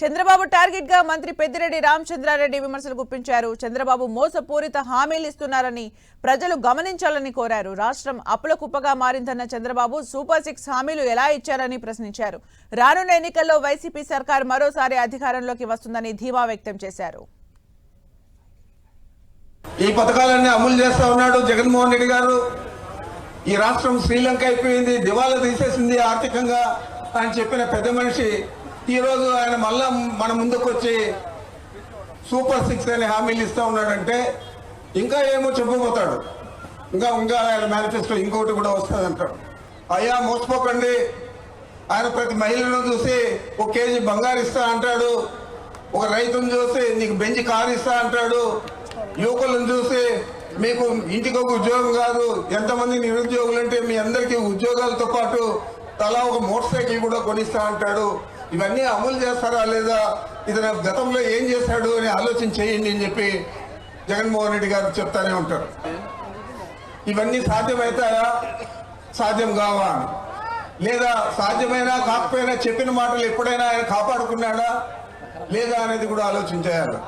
Chandrababu target గా మంత్రి పెద్దిరెడ్డి రామచంద్రారెడ్డి విమర్శలు గుప్పించారు. చంద్రబాబు మోసపూరిత హామీలు ఇస్తున్నారని ప్రజలు గమనించాలని కోరారు. రాష్ట్రం అప్పుల కుప్పగా మారిందన్న చంద్రబాబు సూపర్ 6 హామీలు ఎలా ఇచ్చారని ప్రశ్నించారు. రానున్న ఎన్నికల్లో వైసీపీ సర్కార్ మరోసారి అధికారంలోకి వస్తుందని ధీమా వ్యక్తం చేశారు. ఈ పథకాలన్నీ అమలు చేస్తా ఉన్నాడు జగన్మోహన్ రెడ్డి గారు. ఈ రాష్ట్రం శ్రీలంక అయిపోయింది, దివాలా తీసేసింది ఆర్థికంగా అని చెప్పిన పెద్ద మనిషి ఈరోజు ఆయన మళ్ళా మన ముందుకు వచ్చి సూపర్ 6 అనే హామీలు ఇస్తా ఉన్నాడంటే ఇంకా ఏమో చెప్పబోతాడు. ఇంకా ఆయన మేనిఫెస్టో ఇంకోటి కూడా వస్తుంది అంటాడు. అయ్యా మోసపోకండి, ఆయన ప్రతి మహిళను చూసి 1 కేజీ బంగారు ఇస్తా అంటాడు, ఒక రైతును చూసి నీకు బెంచి కారు ఇస్తా అంటాడు, యువకులను చూసి మీకు ఇంటికి ఒక ఉద్యోగం కాదు, ఎంతమంది నిరుద్యోగులు అంటే మీ అందరికీ ఉద్యోగాలతో పాటు తలా ఒక మోటార్ సైకిల్ కూడా కొనిస్తా అంటాడు. ఇవన్నీ అమలు చేస్తారా లేదా, ఇతను గతంలో ఏం చేశాడు అని ఆలోచన చేయండి అని చెప్పి జగన్మోహన్ రెడ్డి గారు చెప్తానే ఉంటారు. ఇవన్నీ సాధ్యమవుతాయా, సాధ్యం కావా, లేదా సాధ్యమైనా కాకపోయినా చెప్పిన మాటలు ఎప్పుడైనా ఆయన కాపాడుకున్నాడా లేదా అనేది కూడా ఆలోచించాలి.